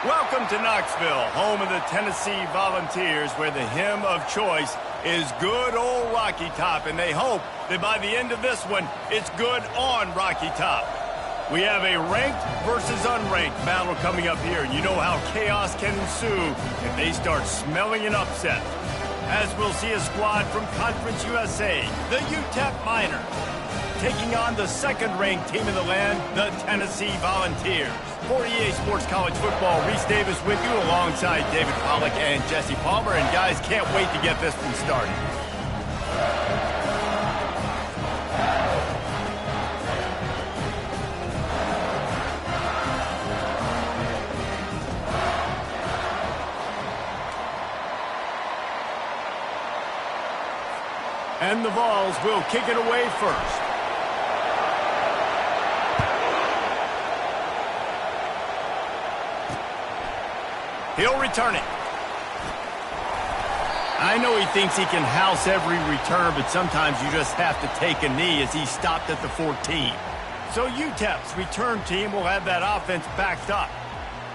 Welcome to Knoxville, home of the Tennessee Volunteers, where the hymn of choice is Good Old Rocky Top, and they hope that by the end of this one, it's good on Rocky Top. We have a ranked versus unranked battle coming up here, and you know how chaos can ensue if they start smelling an upset. As we'll see a squad from Conference USA, the UTEP Miners, taking on the second-ranked team in the land, the Tennessee Volunteers. For EA Sports College Football, Reese Davis with you alongside David Pollack and Jesse Palmer. And guys, can't wait to get this one started. And the Vols will kick it away first. He'll return it. I know he thinks he can house every return, but sometimes you just have to take a knee as he stopped at the 14. So UTEP's return team will have that offense backed up.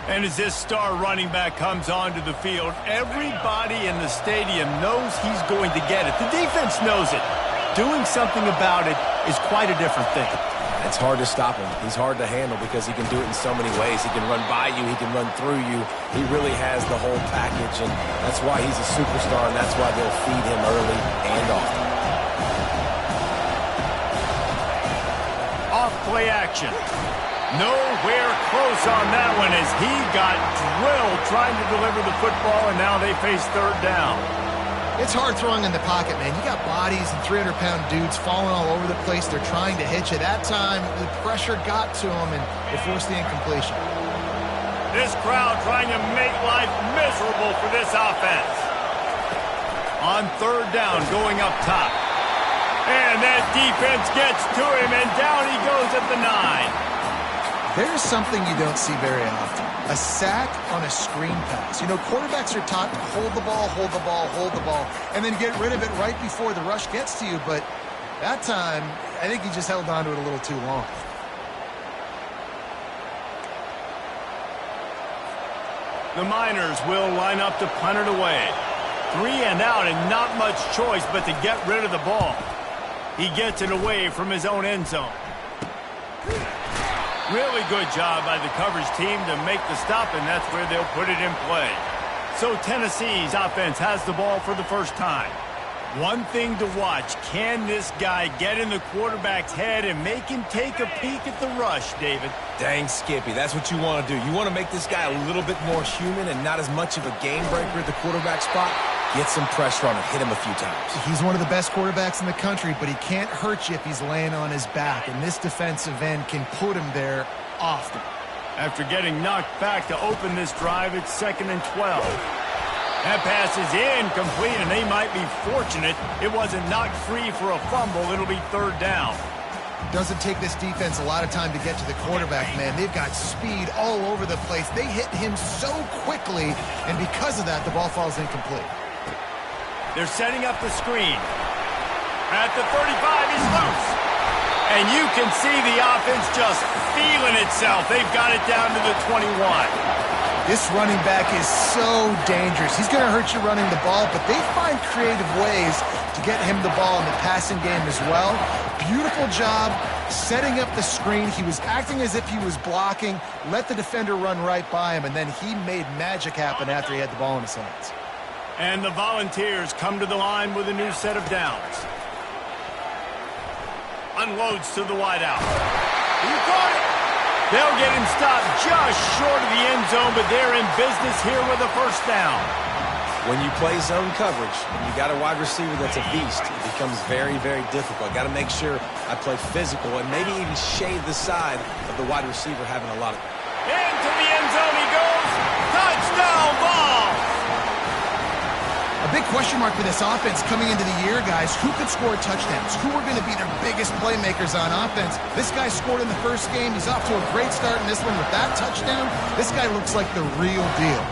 And as this star running back comes onto the field, everybody in the stadium knows he's going to get it. The defense knows it. Doing something about it is quite a different thing. It's hard to stop him. He's hard to handle because he can do it in so many ways. He can run by you. He can run through you. He really has the whole package, and that's why he's a superstar, and that's why they'll feed him early and often. Off play action. Nowhere close on that one as he got drilled trying to deliver the football, and now they face third down. It's hard throwing in the pocket, man. You got bodies and 300-pound dudes falling all over the place. They're trying to hit you. That time, the pressure got to them, and it forced the incompletion. This crowd trying to make life miserable for this offense. On third down, going up top. And that defense gets to him, and down he goes at the 9. There's something you don't see very often. A sack on a screen pass. You know, quarterbacks are taught to hold the ball, hold the ball, hold the ball, and then get rid of it right before the rush gets to you. But that time, I think he just held on to it a little too long. The Miners will line up to punt it away. 3 and out and not much choice but to get rid of the ball. He gets it away from his own end zone. Really good job by the coverage team to make the stop, and that's where they'll put it in play. So Tennessee's offense has the ball for the first time. One thing to watch, can this guy get in the quarterback's head and make him take a peek at the rush, David? Dang, Skippy, that's what you want to do. You want to make this guy a little bit more human and not as much of a game breaker at the quarterback spot. Get some pressure on him, hit him a few times. He's one of the best quarterbacks in the country, but he can't hurt you if he's laying on his back, and this defensive end can put him there often. After getting knocked back to open this drive, it's 2nd and 12. That pass is incomplete, and they might be fortunate it wasn't knocked free for a fumble. It'll be third down. Doesn't take this defense a lot of time to get to the quarterback, man. They've got speed all over the place. They hit him so quickly, and because of that, the ball falls incomplete. They're setting up the screen. At the 35, he's loose. And you can see the offense just feeling itself. They've got it down to the 21. This running back is so dangerous. He's going to hurt you running the ball, but they find creative ways to get him the ball in the passing game as well. Beautiful job setting up the screen. He was acting as if he was blocking, let the defender run right by him, and then he made magic happen after he had the ball in his hands. And the Volunteers come to the line with a new set of downs. Unloads to the wideout. He caught it. They'll get him stopped just short of the end zone, but they're in business here with a first down. When you play zone coverage, and you got a wide receiver that's a beast, it becomes very, very difficult. Got to make sure I play physical and maybe even shade the side of the wide receiver having a lot of... Into the end zone he goes. Touchdown ball. A big question mark for this offense coming into the year, guys. Who could score touchdowns? Who are going to be their biggest playmakers on offense? This guy scored in the first game. He's off to a great start in this one with that touchdown. This guy looks like the real deal.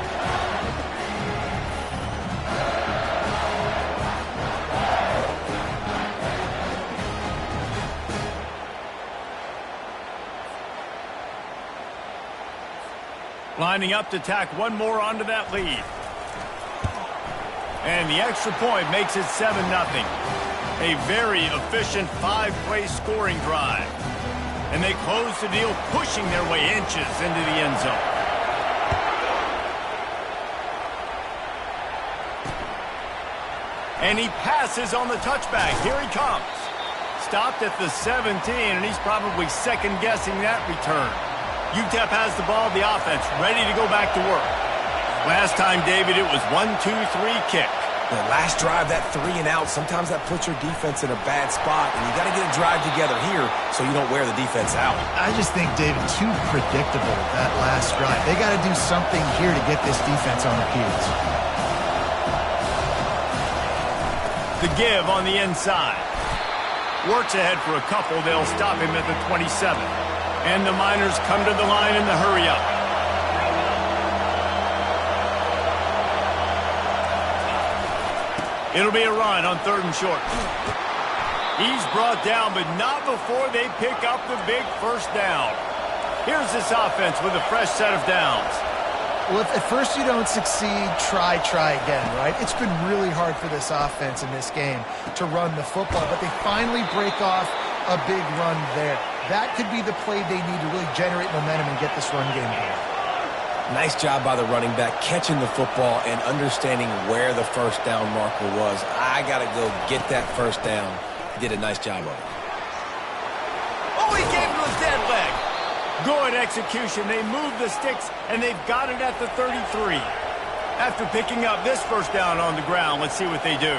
Lining up to tack one more onto that lead. And the extra point makes it 7-0. A very efficient 5-play scoring drive. And they close the deal, pushing their way inches into the end zone. And he passes on the touchback. Here he comes. Stopped at the 17, and he's probably second-guessing that return. UTEP has the ball, the offense, ready to go back to work. Last time, David, it was 1-2-3 kick. The last drive, that 3 and out, sometimes that puts your defense in a bad spot, and you got to get a drive together here so you don't wear the defense out. I just think, David, too predictable, that last drive. They got to do something here to get this defense on their heels. The give on the inside. Works ahead for a couple. They'll stop him at the 27. And the Miners come to the line in the hurry-up. It'll be a run on 3rd and short. He's brought down, but not before they pick up the big first down. Here's this offense with a fresh set of downs. Well, if at first you don't succeed, try again, right? It's been really hard for this offense in this game to run the football, but they finally break off a big run there. That could be the play they need to really generate momentum and get this run game going. Nice job by the running back catching the football and understanding where the first down marker was. I got to go get that first down. He did a nice job of it. Oh, he gave him a dead leg. Good execution. They move the sticks, and they've got it at the 33. After picking up this first down on the ground, let's see what they do.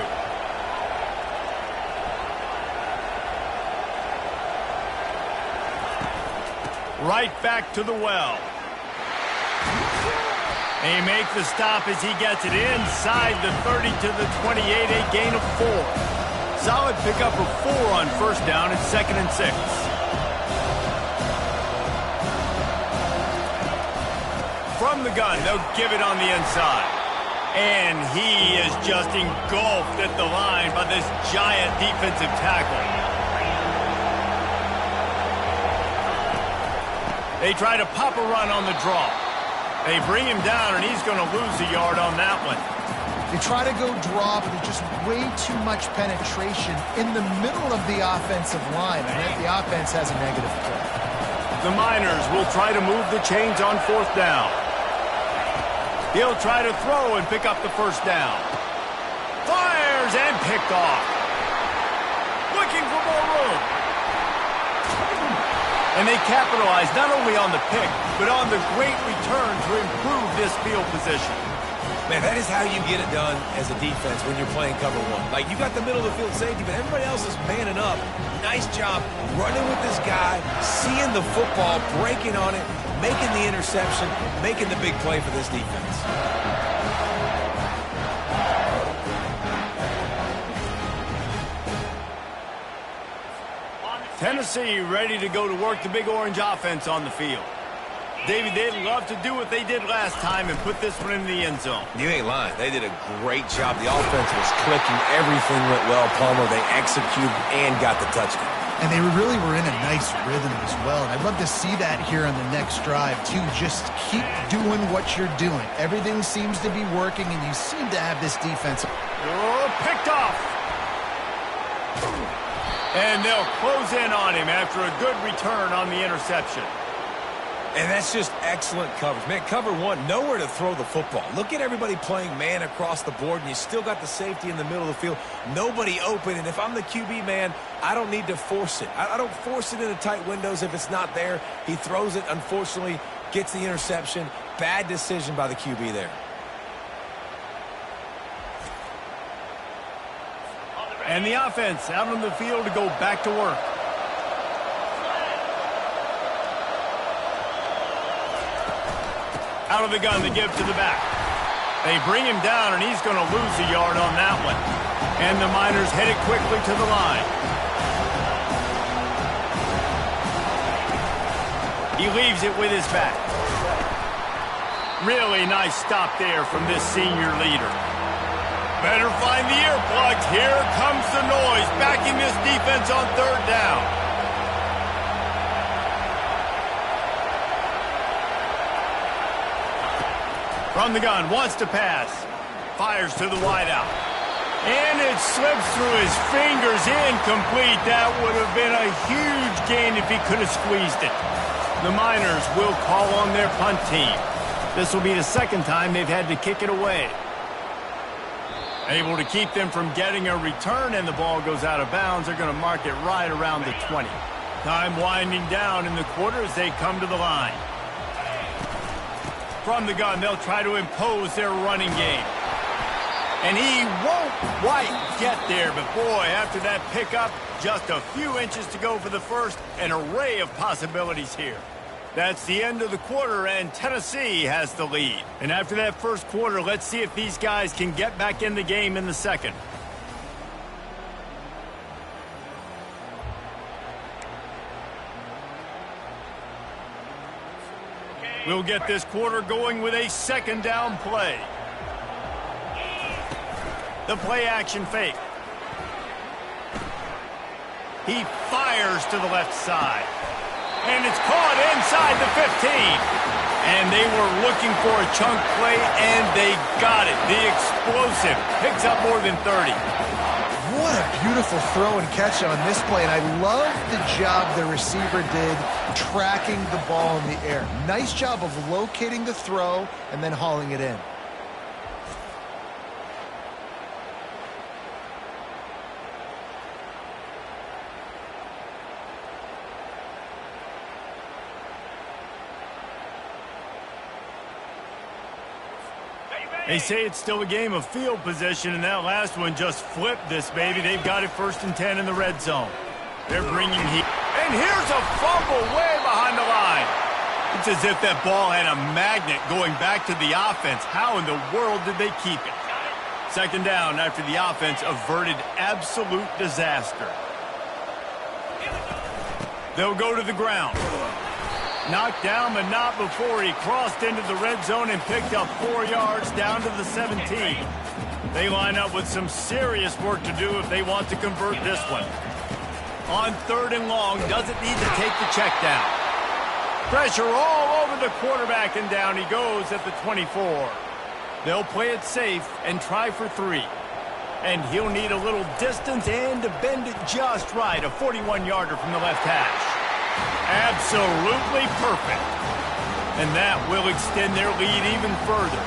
Right back to the well. They make the stop as he gets it inside the 30 to the 28, a gain of 4. Solid pickup of 4 on first down and 2nd and 6. From the gun, they'll give it on the inside. And he is just engulfed at the line by this giant defensive tackle. They try to pop a run on the draw. They bring him down, and he's going to lose a yard on that one. They try to go draw, but there's just way too much penetration in the middle of the offensive line, and the offense has a negative play. The Miners will try to move the chains on 4th down. He'll try to throw and pick up the first down. Fires and picked off. Looking for more room. And they capitalize not only on the pick, but on the great return to improve this field position. Man, that is how you get it done as a defense when you're playing cover 1. Like, you got the middle of the field safety, but everybody else is manning up. Nice job running with this guy, seeing the football, breaking on it, making the interception, making the big play for this defense. Tennessee ready to go to work the Big Orange offense on the field. David, they'd love to do what they did last time and put this one in the end zone. You ain't lying. They did a great job. The offense was clicking. Everything went well, Palmer. They executed and got the touchdown. And they really were in a nice rhythm as well. And I'd love to see that here on the next drive, too. Just keep doing what you're doing. Everything seems to be working, and you seem to have this defense. Oh, picked off. And they'll close in on him after a good return on the interception. And that's just excellent coverage. Man, cover 1, nowhere to throw the football. Look at everybody playing man across the board, and you still got the safety in the middle of the field. Nobody open, and if I'm the QB, man, I don't need to force it. I don't force it into tight windows if it's not there. He throws it, unfortunately, gets the interception. Bad decision by the QB there. And the offense out on the field to go back to work. Out of the gun, they give to the back. They bring him down, and he's going to lose a yard on that one. And the Miners headed quickly to the line. He leaves it with his back. Really nice stop there from this senior leader. Better find the earplugs. Here comes the noise, backing this defense on 3rd down. From the gun, wants to pass. Fires to the wideout. And it slips through his fingers, incomplete. That would have been a huge gain if he could have squeezed it. The Miners will call on their punt team. This will be the 2nd time they've had to kick it away. Able to keep them from getting a return, and the ball goes out of bounds. They're going to mark it right around the 20. Time winding down in the quarter as they come to the line. From the gun, they'll try to impose their running game. And he won't quite get there, but boy, after that pickup, just a few inches to go for the first. An array of possibilities here. That's the end of the quarter, and Tennessee has the lead. And after that first quarter, let's see if these guys can get back in the game in the second. We'll get this quarter going with a 2nd down play. The play action fake. He fires to the left side. And it's caught inside the 15. And they were looking for a chunk play, and they got it. The explosive picks up more than 30. What a beautiful throw and catch on this play, and I love the job the receiver did tracking the ball in the air. Nice job of locating the throw and then hauling it in. They say it's still a game of field position, and that last one just flipped this baby. They've got it 1st and 10 in the red zone. They're bringing heat. And here's a fumble way behind the line. It's as if that ball had a magnet going back to the offense. How in the world did they keep it? 2nd down after the offense averted absolute disaster. They'll go to the ground. Knocked down, but not before he crossed into the red zone and picked up 4 yards down to the 17. They line up with some serious work to do if they want to convert this one. On 3rd and long, doesn't need to take the check down. Pressure all over the quarterback, and down he goes at the 24. They'll play it safe and try for 3. And he'll need a little distance and to bend it just right. A 41-yarder from the left hash. Absolutely perfect. And that will extend their lead even further.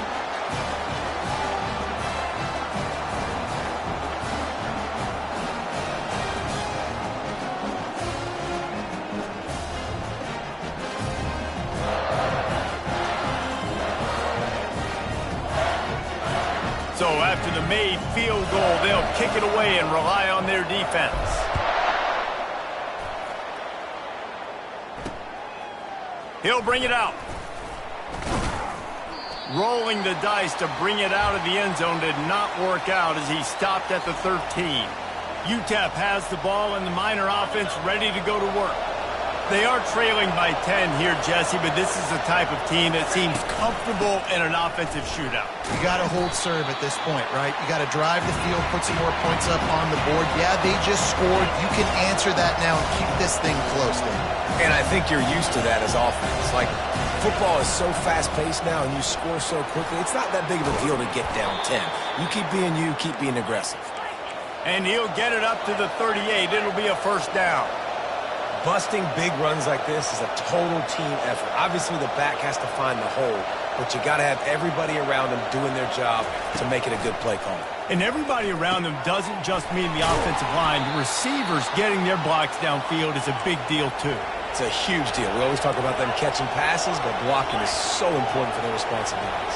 So after the made field goal, they'll kick it away and rely on their defense. He'll bring it out. Rolling the dice to bring it out of the end zone did not work out as he stopped at the 13. UTEP has the ball and the Miner offense ready to go to work. They are trailing by 10 here, Jesse, but this is the type of team that seems comfortable in an offensive shootout. You got to hold serve at this point, right? You got to drive the field, put some more points up on the board. Yeah, they just scored. You can answer that now and keep this thing close, then. And I think you're used to that as offense. Like, football is so fast-paced now and you score so quickly, it's not that big of a deal to get down 10. You keep being you, keep being aggressive. And he'll get it up to the 38. It'll be a 1st down. Busting big runs like this is a total team effort. Obviously, the back has to find the hole, but you got to have everybody around them doing their job to make it a good play call. And everybody around them doesn't just mean the offensive line. The receivers getting their blocks downfield is a big deal, too. It's a huge deal. We always talk about them catching passes, but blocking is so important for their responsibilities.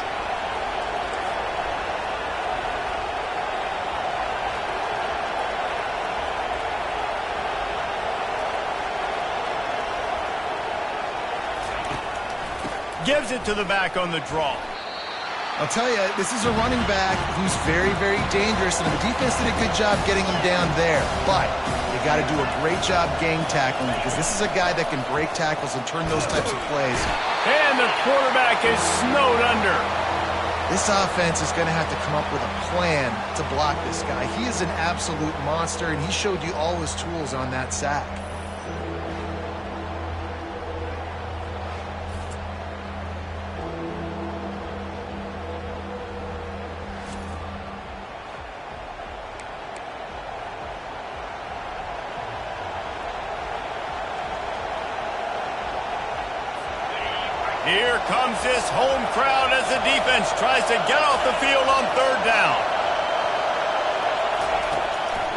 Gives it to the back on the draw. I'll tell you, this is a running back who's very, very dangerous, and the defense did a good job getting him down there. But you got to do a great job gang tackling because this is a guy that can break tackles and turn those types of plays. And the quarterback is snowed under. This offense is going to have to come up with a plan to block this guy. He is an absolute monster, and he showed you all his tools on that sack. Here comes this home crowd as the defense tries to get off the field on 3rd down.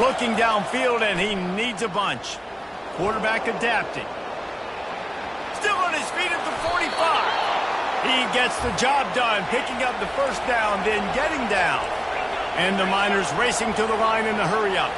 Looking downfield, and he needs a bunch. Quarterback adapting. Still on his feet at the 45. He gets the job done, picking up the 1st down, then getting down. And the Miners racing to the line in the hurry-up.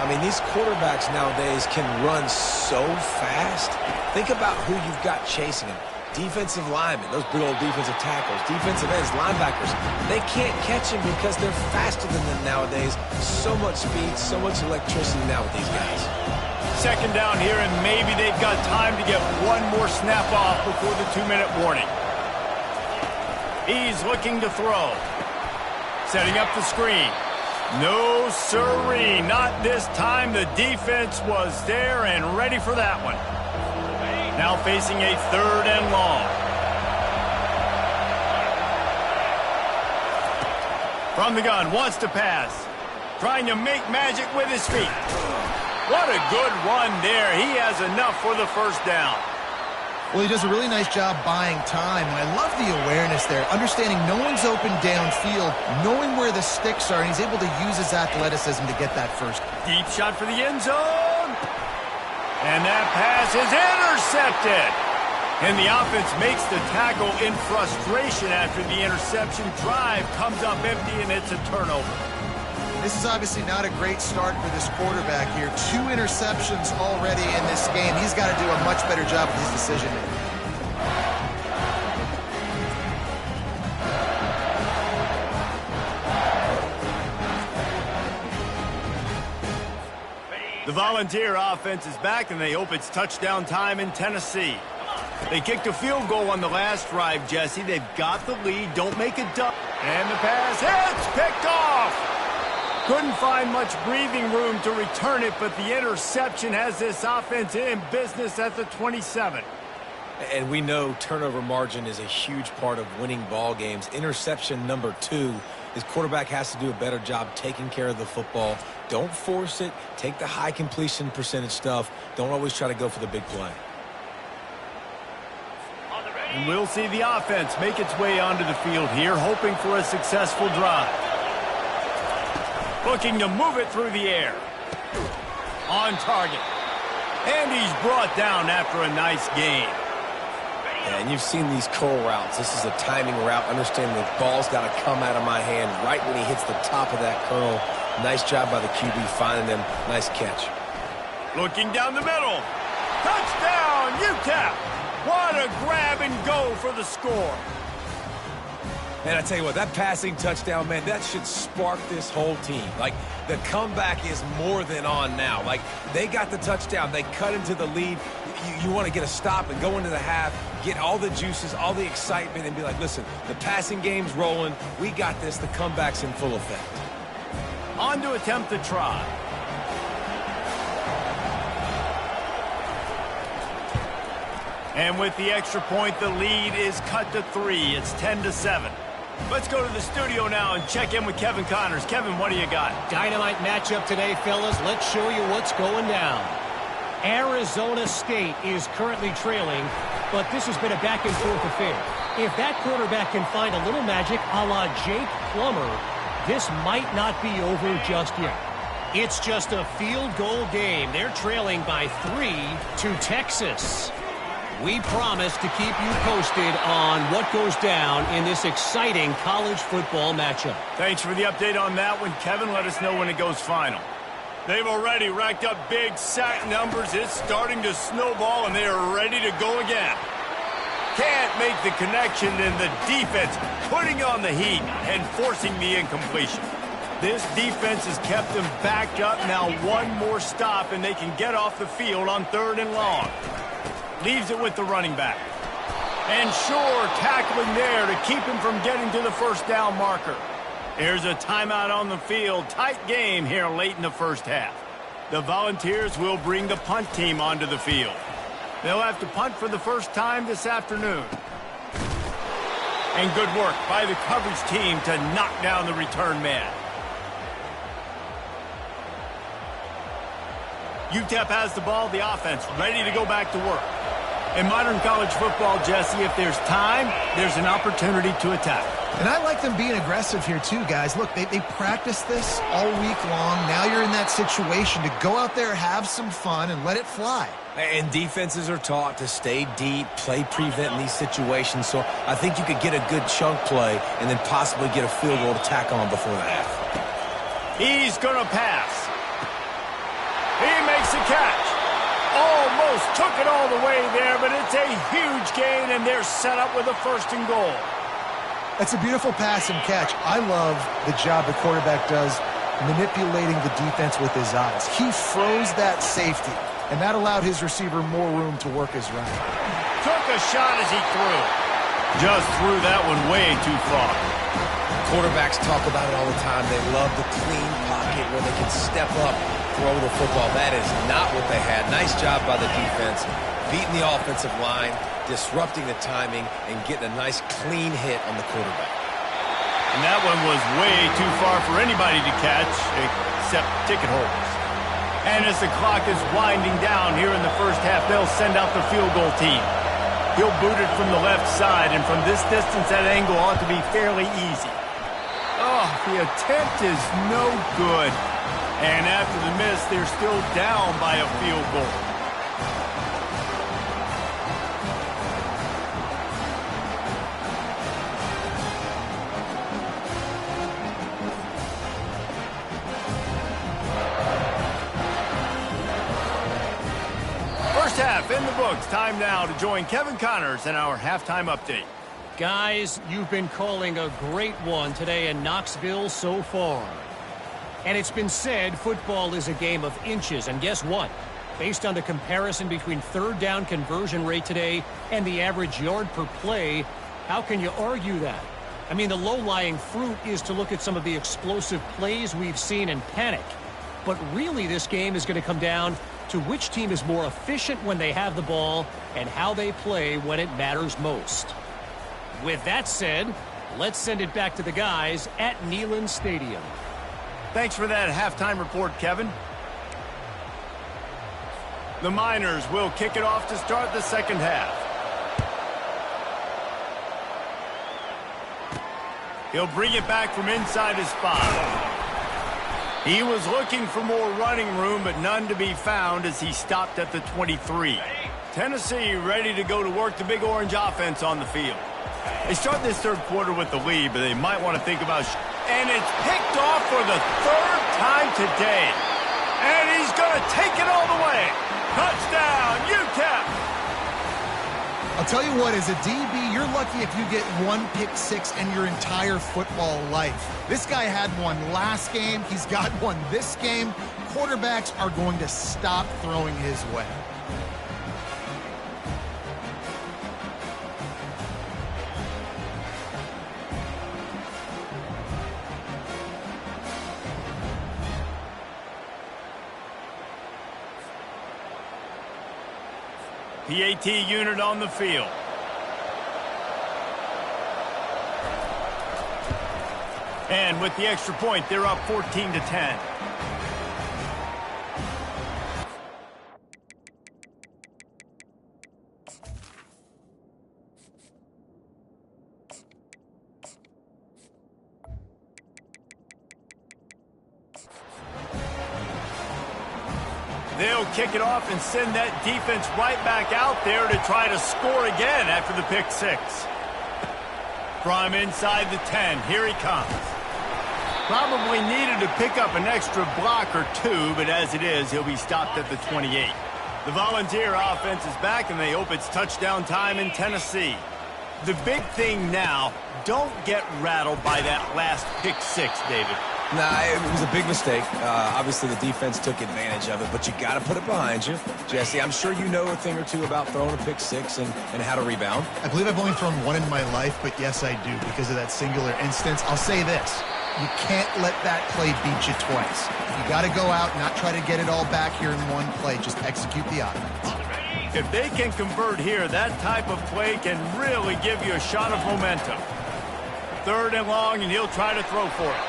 I mean, these quarterbacks nowadays can run so fast. Think about who you've got chasing them. Defensive linemen, those big old defensive tackles, defensive ends, linebackers, they can't catch him because they're faster than them nowadays. So much speed, so much electricity now with these guys. 2nd down here, and maybe they've got time to get one more snap off before the 2-minute warning. He's looking to throw. Setting up the screen. No siree, not this time. The defense was there and ready for that one. Now facing a 3rd and long. From the gun, wants to pass. Trying to make magic with his feet. What a good run there. He has enough for the 1st down. Well, he does a really nice job buying time, and I love the awareness there, understanding no one's open downfield, knowing where the sticks are, and he's able to use his athleticism to get that 1st. Deep shot for the end zone. And that pass is intercepted. And the offense makes the tackle in frustration after the interception. Drive comes up empty, and it's a turnover. This is obviously not a great start for this quarterback here. 2 interceptions already in this game. He's got to do a much better job with his decision-making. The Volunteer offense is back, and they hope it's touchdown time in Tennessee. They kicked a field goal on the last drive, Jesse. They've got the lead. Don't make it dumb. And the pass hits, picked off. Couldn't find much breathing room to return it, but the interception has this offense in business at the 27. And we know turnover margin is a huge part of winning ball games. Interception number 2. His quarterback has to do a better job taking care of the football. Don't force it. Take the high completion percentage stuff. Don't always try to go for the big play. And we'll see the offense make its way onto the field here, hoping for a successful drive. Looking to move it through the air. On target. And he's brought down after a nice gain. Yeah, and you've seen these curl routes. This is a timing route. Understanding the ball's got to come out of my hand right when he hits the top of that curl. Nice job by the QB finding him. Nice catch. Looking down the middle. Touchdown, UTEP. What a grab and go for the score. Man, I tell you what, that passing touchdown, man, that should spark this whole team. Like, the comeback is more than on now. Like, they got the touchdown. They cut into the lead. You want to get a stop and go into the half, get all the juices, all the excitement, and be like, listen, the passing game's rolling. We got this. The comeback's in full effect. On to attempt the try. And with the extra point, the lead is cut to 3. It's 10-7. Let's go to the studio now and check in with Kevin Connors. Kevin, what do you got? Dynamite matchup today, fellas. Let's show you what's going down. Arizona State is currently trailing, but this has been a back-and-forth affair. If that quarterback can find a little magic a la Jake Plummer, this might not be over just yet. It's just a field goal game. They're trailing by 3 to Texas. We promise to keep you posted on what goes down in this exciting college football matchup. Thanks for the update on that one, Kevin. Let us know when it goes final. They've already racked up big sack numbers. It's starting to snowball, and they are ready to go again. Can't make the connection, and the defense putting on the heat and forcing the incompletion. This defense has kept them backed up. Now one more stop, and they can get off the field on 3rd and long. Leaves it with the running back. And sure, tackling there to keep him from getting to the first down marker. There's a timeout on the field. Tight game here late in the first half. The Volunteers will bring the punt team onto the field. They'll have to punt for the first time this afternoon. And good work by the coverage team to knock down the return man. UTEP has the ball, the offense ready to go back to work. In modern college football, Jesse, if there's time, there's an opportunity to attack. And I like them being aggressive here too, guys. Look, they practice this all week long. Now you're in that situation to go out there, have some fun, and let it fly. And defenses are taught to stay deep, play prevent in these situations. So I think you could get a good chunk play and then possibly get a field goal to tack on before the half. He's going to pass. He makes a catch. Almost took it all the way there, but it's a huge gain, and they're set up with a 1st and goal. That's a beautiful pass and catch. I love the job the quarterback does manipulating the defense with his eyes. He froze that safety, and that allowed his receiver more room to work his route. Took a shot as he threw. Just threw that one way too far. Quarterbacks talk about it all the time. They love the clean pocket where they can step up, throw the football. That is not what they had. Nice job by the defense, beating the offensive line, disrupting the timing, and getting a nice clean hit on the quarterback. And that one was way too far for anybody to catch, except ticket holders. And as the clock is winding down here in the first half, they'll send out the field goal team. He'll boot it from the left side, and from this distance, that angle ought to be fairly easy. Oh, the attempt is no good. And after the miss, they're still down by a field goal. half in the books. Time now to join Kevin Connors in our halftime update. Guys, you've been calling a great one today in Knoxville so far. And it's been said football is a game of inches. And guess what? Based on the comparison between third down conversion rate today and the average yard per play, how can you argue that? I mean, the low-lying fruit is to look at some of the explosive plays we've seen and panic. But really, this game is going to come down to which team is more efficient when they have the ball and how they play when it matters most. With that said, let's send it back to the guys at Neyland Stadium. Thanks for that halftime report, Kevin. The Miners will kick it off to start the second half. He'll bring it back from inside his 5. He was looking for more running room, but none to be found as he stopped at the 23. Tennessee ready to go to work the Big Orange offense on the field. They start this third quarter with the lead, but they might want to think about... And it's picked off for the third time today. And he's going to take it all the way. Touchdown, UTEP! I'll tell you what, as a DB, you're lucky if you get one pick six in your entire football life. This guy had one last game. He's got one this game. Quarterbacks are going to stop throwing his way. PAT unit on the field. And with the extra point, they're up 14-10. They'll kick it off and send that defense right back out there to try to score again after the pick six. From inside the 10, here he comes. Probably needed to pick up an extra block or two, but as it is, he'll be stopped at the 28. The Volunteer offense is back, and they hope it's touchdown time in Tennessee. The big thing now, don't get rattled by that last pick six, David. Nah, it was a big mistake. Obviously, the defense took advantage of it, but you got to put it behind you. Jesse, I'm sure you know a thing or two about throwing a pick six and how to rebound. I believe I've only thrown one in my life, but yes, I do because of that singular instance. I'll say this. You can't let that play beat you twice. You got to go out, not try to get it all back here in one play. Just execute the offense. If they can convert here, that type of play can really give you a shot of momentum. Third and long, and he'll try to throw for it.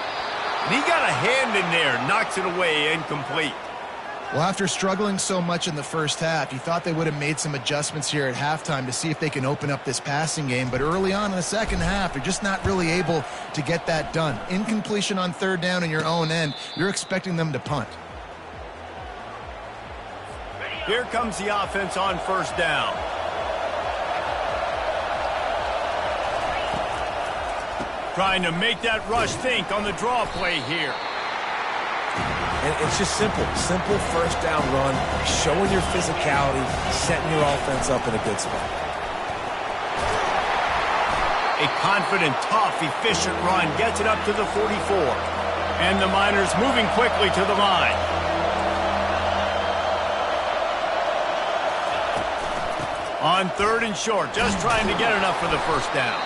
And he got a hand in there, knocks it away, incomplete. Well, after struggling so much in the first half, you thought they would have made some adjustments here at halftime to see if they can open up this passing game. But early on in the second half, they're just not really able to get that done. Incompletion on third down in your own end, you're expecting them to punt. Here comes the offense on first down. Trying to make that rush think on the draw play here. And it's just simple first down run, showing your physicality, setting your offense up in a good spot. A confident, tough, efficient run gets it up to the 44. And the Miners moving quickly to the line. On third and short, just trying to get enough for the first down.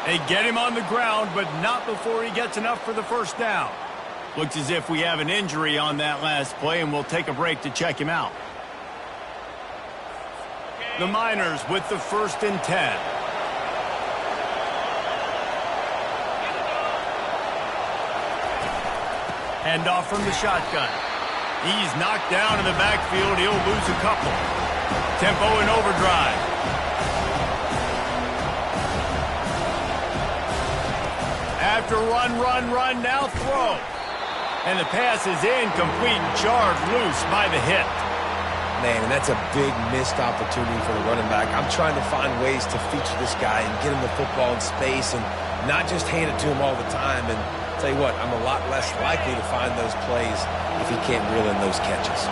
They get him on the ground, but not before he gets enough for the first down. Looks as if we have an injury on that last play, and we'll take a break to check him out. The Miners with the 1st and 10. Hand off from the shotgun. He's knocked down in the backfield. He'll lose a couple. Tempo in overdrive. After run, now throw. And the pass is incomplete, jarred loose by the hit. Man, and that's a big missed opportunity for the running back. I'm trying to find ways to feature this guy and get him the football in space and not just hand it to him all the time. And tell you what, I'm a lot less likely to find those plays if he can't reel in those catches.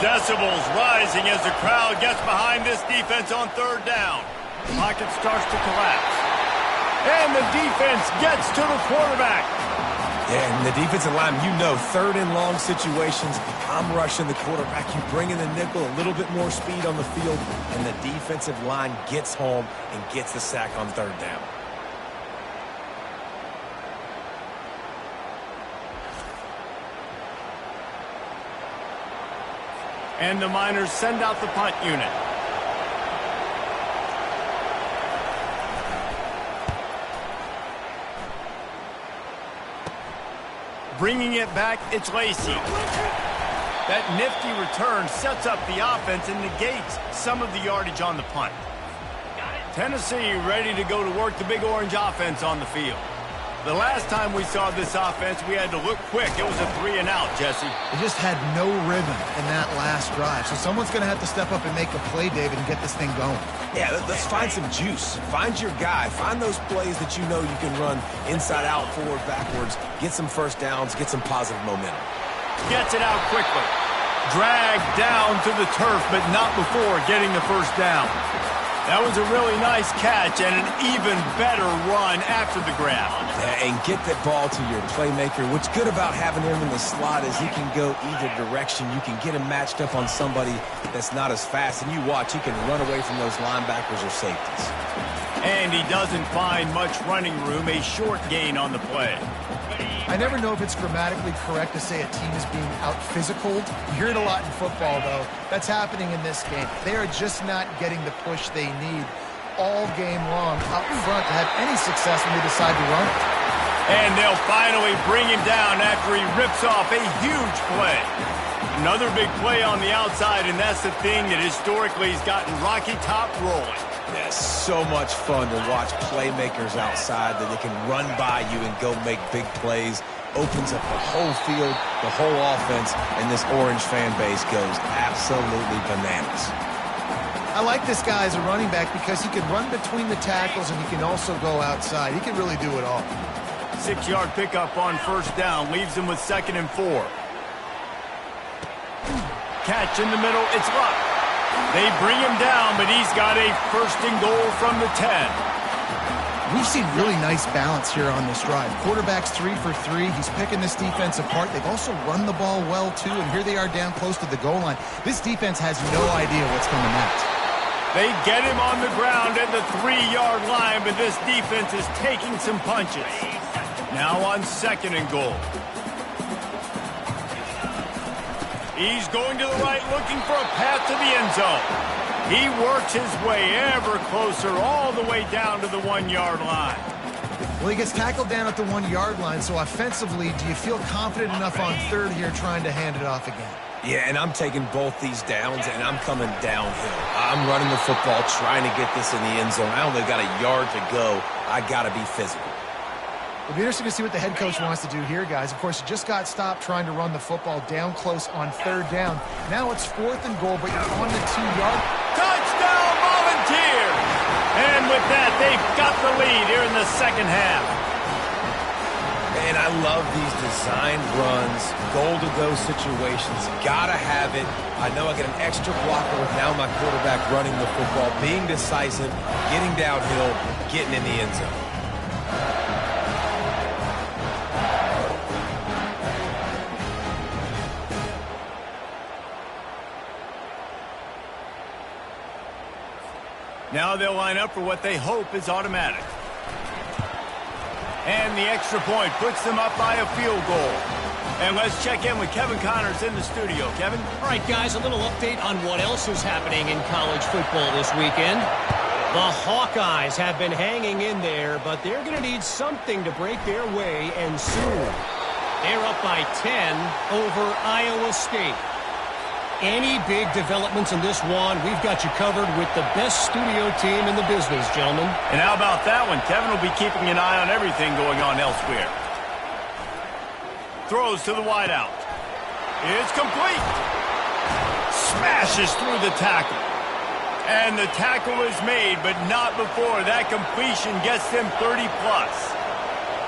Decibels rising as the crowd gets behind this defense on third down. Pocket starts to collapse. And the defense gets to the quarterback. Yeah, and the defensive line, you know, third and long situations, I'm rushing the quarterback. You bring in the nickel, a little bit more speed on the field, and the defensive line gets home and gets the sack on third down. And the Miners send out the punt unit. Bringing it back, it's Lacey. That nifty return sets up the offense and negates some of the yardage on the punt. Tennessee ready to go to work the Big Orange offense on the field. The last time we saw this offense, we had to look quick. It was a 3-and-out, Jesse. They just had no rhythm in that last drive. So someone's going to have to step up and make a play, David, and get this thing going. Yeah, let's find some juice. Find your guy. Find those plays that you know you can run inside out, forward, backwards. Get some first downs. Get some positive momentum. Gets it out quickly. Dragged down to the turf, but not before getting the first down. That was a really nice catch and an even better run after the grab. Yeah, and get that ball to your playmaker. What's good about having him in the slot is he can go either direction. You can get him matched up on somebody that's not as fast, and you watch, he can run away from those linebackers or safeties. And he doesn't find much running room, a short gain on the play. I never know if it's grammatically correct to say a team is being out-physicaled. You hear it a lot in football, though. That's happening in this game. They are just not getting the push they need all game long up front to have any success when they decide to run it. And they'll finally bring him down after he rips off a huge play. Another big play on the outside, and that's the thing that historically has gotten Rocky Top rolling. Yeah, so much fun to watch playmakers outside that they can run by you and go make big plays. Opens up the whole field, the whole offense, and this Orange fan base goes absolutely bananas. I like this guy as a running back because he can run between the tackles and he can also go outside. He can really do it all. 6-yard pickup on first down leaves him with 2nd and 4. Catch in the middle, it's Luck. They bring him down, but he's got a 1st and goal from the 10. We've seen really nice balance here on this drive. Quarterback's 3 for 3. He's picking this defense apart. They've also run the ball well, too, and here they are down close to the goal line. This defense has no idea what's coming next. They get him on the ground at the 3-yard line, but this defense is taking some punches. Now on 2nd and goal. He's going to the right, looking for a path to the end zone. He works his way ever closer, all the way down to the 1-yard line. Well, he gets tackled down at the 1-yard line, so offensively, do you feel confident enough on 3rd here trying to hand it off again? Yeah, and I'm taking both these downs, and I'm coming downhill. I'm running the football, trying to get this in the end zone. I only got a yard to go. I got to be physical. It'll be interesting to see what the head coach wants to do here, guys. Of course, you just got stopped trying to run the football down close on 3rd down. Now it's 4th and goal, but you're on the 2-yard. Touchdown, Volunteers! And with that, they've got the lead here in the 2nd half. And I love these designed runs, goal-to-go situations. Gotta have it. I know I get an extra blocker with now my quarterback running the football, being decisive, getting downhill, getting in the end zone. Now they'll line up for what they hope is automatic. And the extra point puts them up by a field goal. And let's check in with Kevin Connors in the studio. Kevin? All right, guys, a little update on what else is happening in college football this weekend. The Hawkeyes have been hanging in there, but they're going to need something to break their way, and soon. They're up by 10 over Iowa State. Any big developments in this one, we've got you covered with the best studio team in the business, gentlemen. And how about that one? Kevin will be keeping an eye on everything going on elsewhere. Throws to the wideout. It's complete. Smashes through the tackle. And the tackle is made, but not before that completion gets them 30+.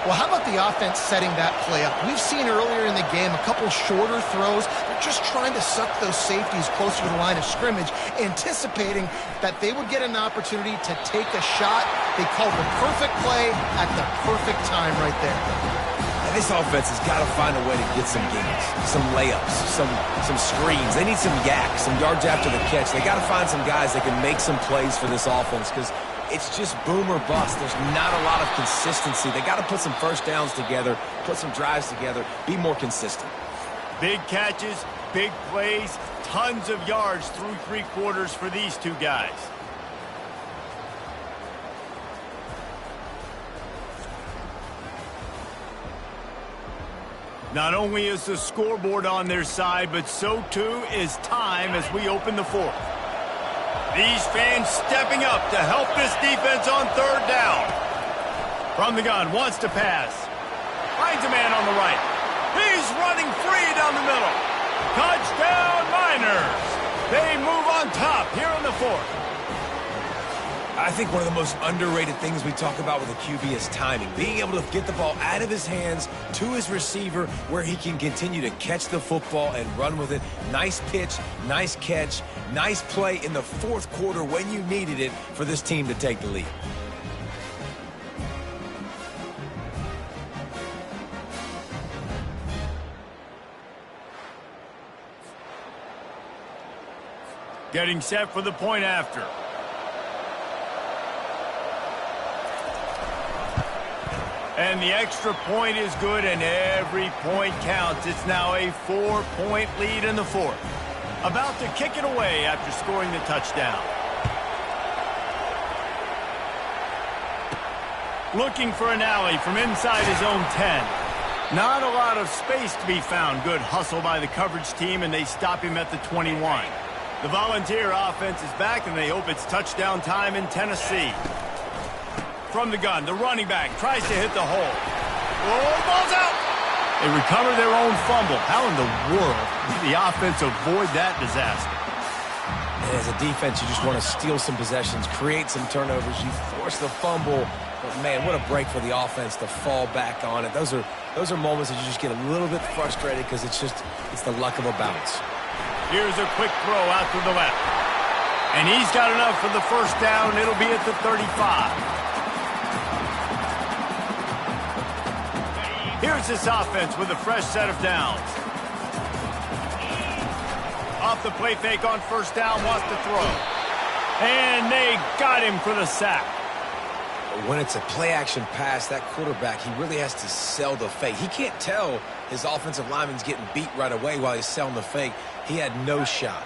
Well, how about the offense setting that play up? We've seen earlier in the game a couple shorter throws. They're just trying to suck those safeties closer to the line of scrimmage, anticipating that they would get an opportunity to take a shot. They called the perfect play at the perfect time right there. And this offense has got to find a way to get some gains, some layups, some screens. They need some yak, some yards after the catch. They got to find some guys that can make some plays for this offense because it's just boom or bust. There's not a lot of consistency. They got to put some first downs together, put some drives together, be more consistent. Big catches, big plays, tons of yards through 3 quarters for these two guys. Not only is the scoreboard on their side, but so too is time as we open the 4th. These fans stepping up to help this defense on 3rd down. From the gun, wants to pass. Finds a man on the right. He's running free down the middle. Touchdown, Miners. They move on top here in the 4th. I think one of the most underrated things we talk about with a QB is timing. Being able to get the ball out of his hands to his receiver where he can continue to catch the football and run with it. Nice pitch, nice catch, nice play in the 4th quarter when you needed it for this team to take the lead. Getting set for the point after. And the extra point is good, and every point counts. It's now a 4-point lead in the 4th. About to kick it away after scoring the touchdown. Looking for an alley from inside his own 10. Not a lot of space to be found. Good hustle by the coverage team, and they stop him at the 21. The Volunteer offense is back, and they hope it's touchdown time in Tennessee. From the gun, the running back tries to hit the hole. Oh, ball's out! They recover their own fumble. How in the world did the offense avoid that disaster? And as a defense, you just want to steal some possessions, create some turnovers. You force the fumble. But, man, what a break for the offense to fall back on it. Those are moments that you just get a little bit frustrated because it's the luck of a bounce. Here's a quick throw out to the left. And he's got enough for the first down. It'll be at the 35. Here's this offense with a fresh set of downs. Off the play fake on first down, wants to throw. And they got him for the sack. When it's a play-action pass, that quarterback, he really has to sell the fake. He can't tell his offensive lineman's getting beat right away while he's selling the fake. He had no shot.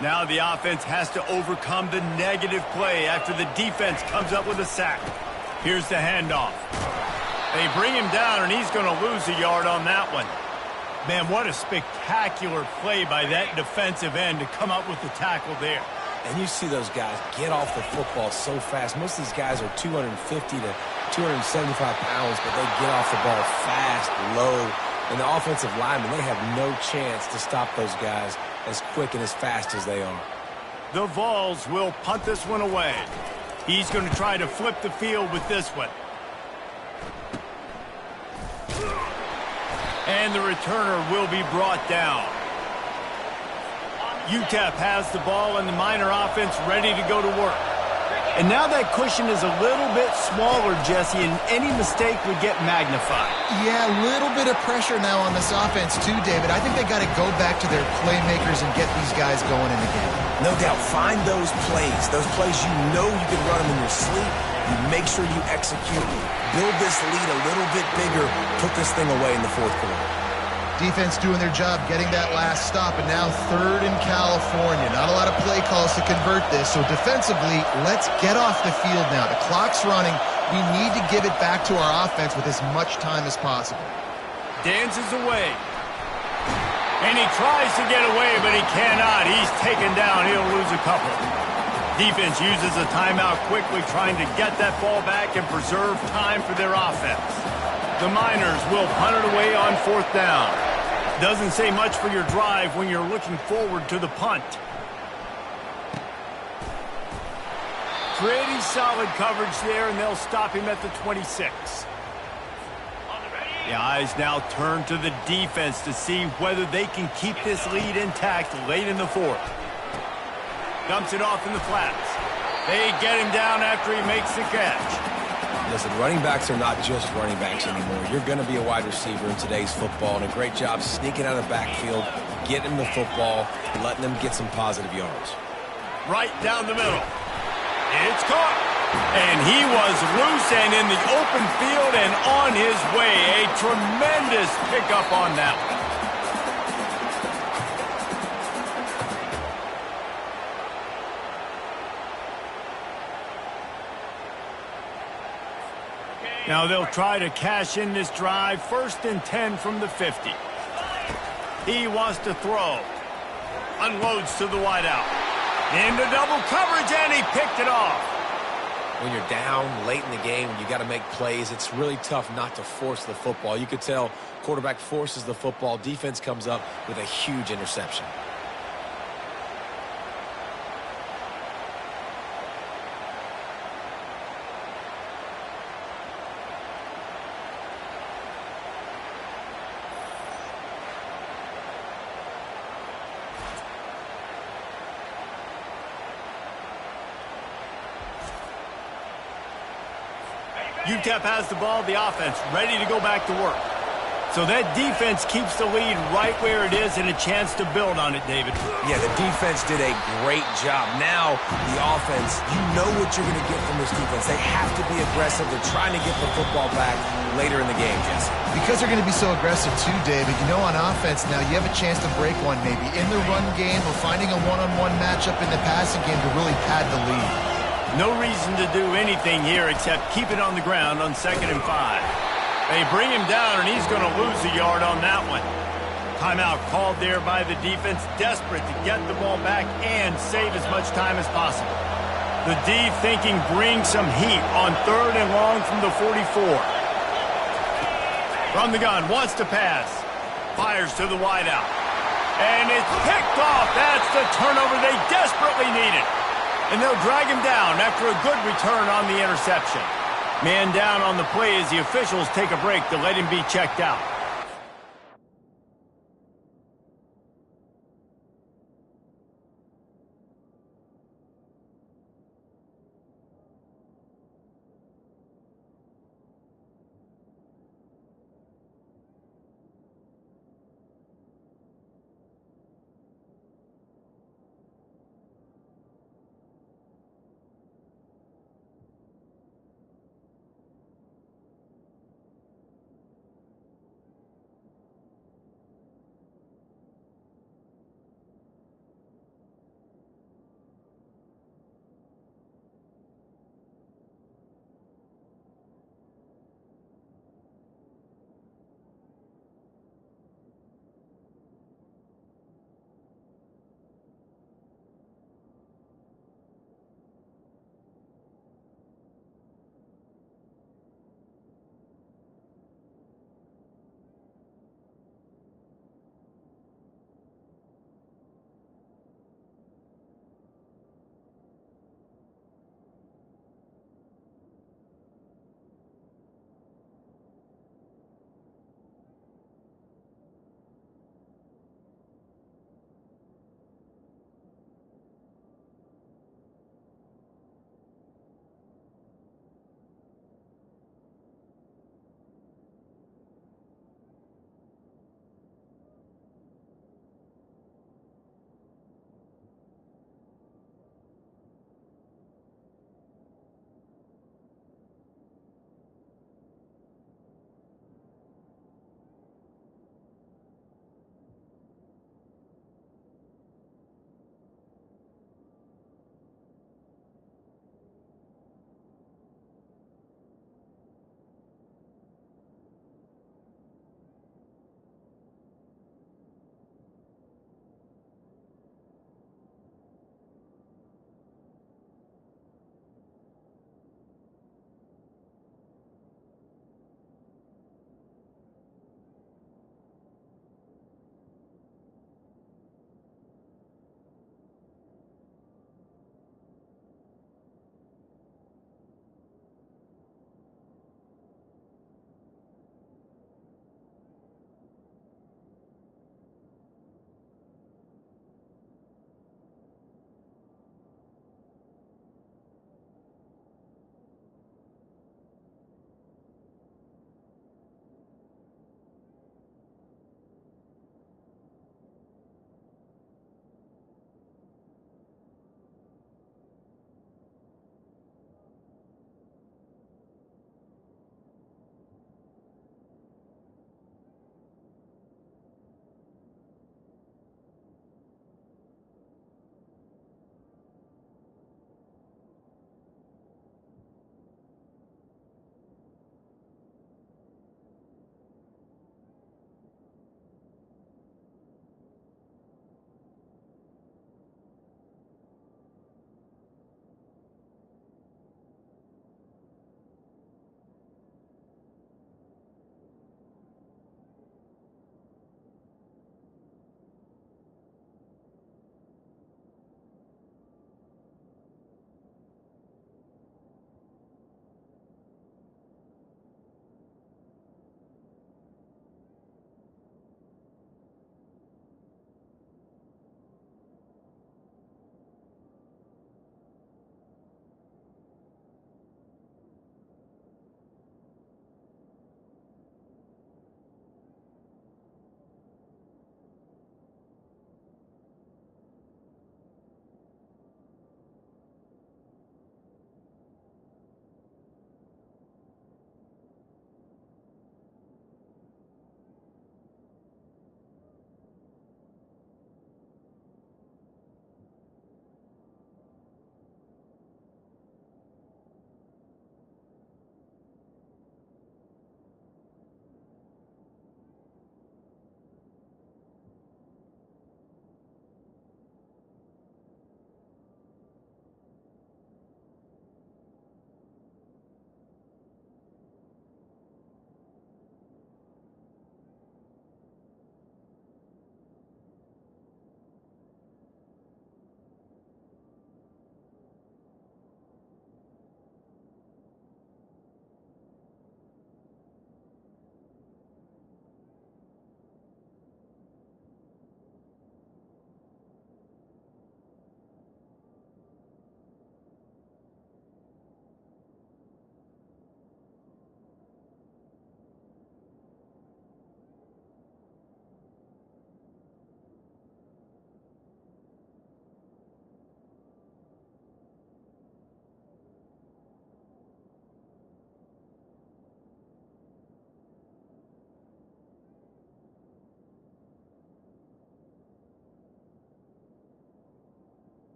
Now the offense has to overcome the negative play after the defense comes up with a sack. Here's the handoff. They bring him down, and he's going to lose a yard on that one. Man, what a spectacular play by that defensive end to come up with the tackle there. And you see those guys get off the football so fast. Most of these guys are 250 to 275 pounds, but they get off the ball fast, low. And the offensive linemen, they have no chance to stop those guys as quick and as fast as they are. The Vols will punt this one away. He's going to try to flip the field with this one. And the returner will be brought down. UTEP has the ball and the Miner offense ready to go to work. And now that cushion is a little bit smaller, Jesse, and any mistake would get magnified. Yeah, a little bit of pressure now on this offense too, David. I think they got to go back to their playmakers and get these guys going in the game. No doubt. Find those plays you know you can run them in your sleep. You make sure you execute. Build this lead a little bit bigger. Put this thing away in the 4th quarter. Defense doing their job, getting that last stop, and now 3rd in California. Not a lot of play calls to convert this, so defensively, let's get off the field now. The clock's running. We need to give it back to our offense with as much time as possible. Dances away. And he tries to get away, but he cannot. He's taken down. He'll lose a couple. Defense uses a timeout quickly, trying to get that ball back and preserve time for their offense. The Miners will punt it away on 4th down. Doesn't say much for your drive when you're looking forward to the punt. Pretty solid coverage there, and they'll stop him at the 26. The eyes now turn to the defense to see whether they can keep this lead intact late in the fourth. Dumps it off in the flats. They get him down after he makes the catch. Listen, running backs are not just running backs anymore. You're going to be a wide receiver in today's football, and a great job sneaking out of the backfield, getting them the football, letting them get some positive yards. Right down the middle. It's caught. And he was loose and in the open field and on his way. A tremendous pickup on that one. Now they'll try to cash in this drive. 1st and 10 from the 50. He wants to throw. Unloads to the wideout. Into double coverage, and he picked it off. When you're down late in the game, you got to make plays. It's really tough not to force the football. You could tell quarterback forces the football. Defense comes up with a huge interception. UTEP has the ball, the offense ready to go back to work. So that defense keeps the lead right where it is and a chance to build on it, David. Yeah, the defense did a great job. Now, the offense, you know what you're going to get from this defense. They have to be aggressive. They're trying to get the football back later in the game, Jesse. Because they're going to be so aggressive too, David. You know, on offense now, you have a chance to break one maybe in the run game or finding a one-on-one matchup in the passing game to really pad the lead. No reason to do anything here except keep it on the ground on 2nd and 5. They bring him down, and he's going to lose a yard on that one. Timeout called there by the defense, desperate to get the ball back and save as much time as possible. The D thinking bring some heat on 3rd and long from the 44. From the gun, wants to pass. Fires to the wideout. And it's picked off. That's the turnover they desperately needed. And they'll drag him down after a good return on the interception. Man down on the play as the officials take a break to let him be checked out.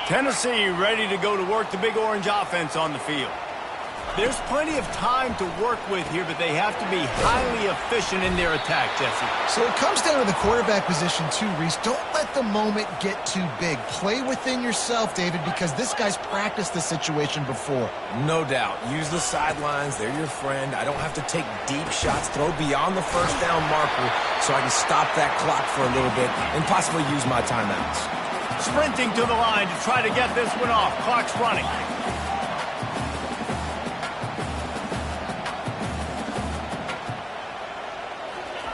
Tennessee ready to go to work the Big Orange offense on the field. There's plenty of time to work with here, but they have to be highly efficient in their attack, Jesse. So it comes down to the quarterback position too, Reese. Don't let the moment get too big. Play within yourself, David, because this guy's practiced this situation before. No doubt. Use the sidelines. They're your friend. I don't have to take deep shots, throw beyond the first down marker so I can stop that clock for a little bit and possibly use my timeouts. Sprinting to the line to try to get this one off. Clock's running.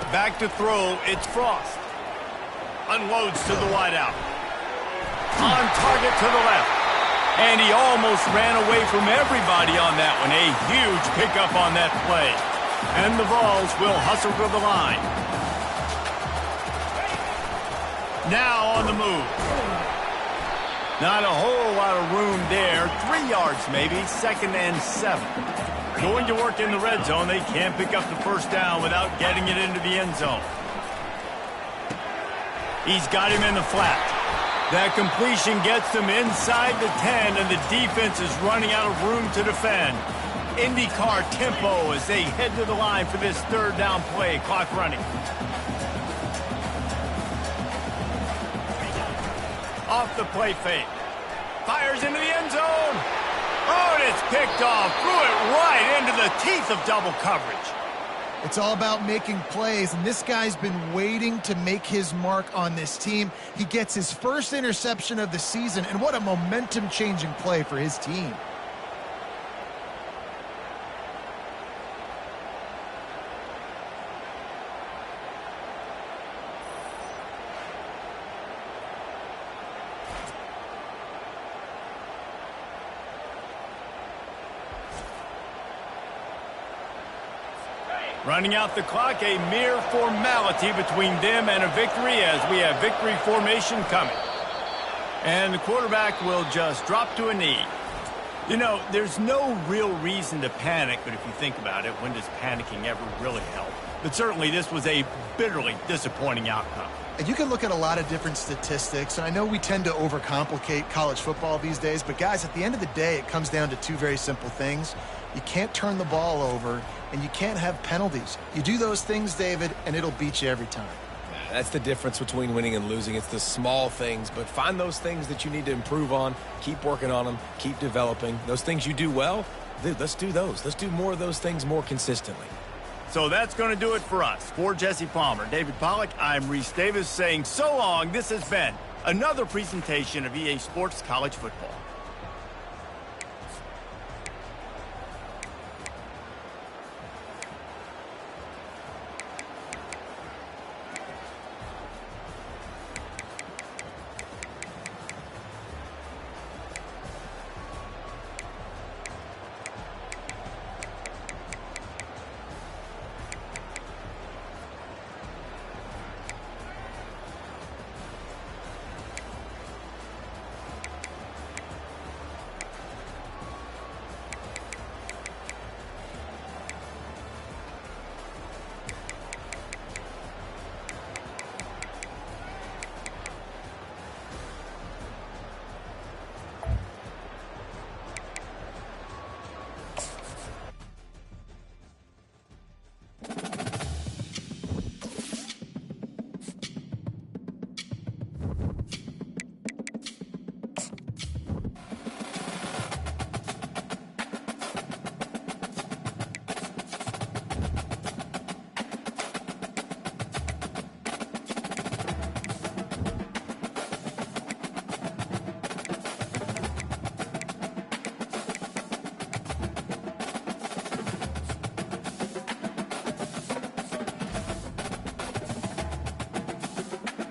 Back to throw, it's Frost. Unloads to the wideout. On target to the left. And he almost ran away from everybody on that one. A huge pickup on that play. And the Vols will hustle to the line. Now on the move. Not a whole lot of room there. 3 yards maybe, 2nd and 7. Going to work in the red zone. They can't pick up the first down without getting it into the end zone. He's got him in the flat. That completion gets them inside the 10, and the defense is running out of room to defend. IndyCar tempo as they head to the line for this 3rd down play. Clock running. Off the play fake. Fires into the end zone. Oh, and it's picked off. Threw it right into the teeth of double coverage. It's all about making plays, and this guy's been waiting to make his mark on this team. He gets his first interception of the season, and what a momentum-changing play for his team. Running out the clock, a mere formality between them and a victory as we have victory formation coming. And the quarterback will just drop to a knee. You know, there's no real reason to panic, but if you think about it, when does panicking ever really help? But certainly this was a bitterly disappointing outcome. And you can look at a lot of different statistics, and I know we tend to overcomplicate college football these days, but guys, at the end of the day, it comes down to 2 very simple things. You can't turn the ball over, and you can't have penalties. You do those things, David, and it'll beat you every time. That's the difference between winning and losing. It's the small things, but find those things that you need to improve on. Keep working on them. Keep developing. Those things you do well, dude, let's do those. Let's do more of those things more consistently. So that's going to do it for us. For Jesse Palmer, David Pollack, I'm Reese Davis saying so long. This has been another presentation of EA Sports College Football.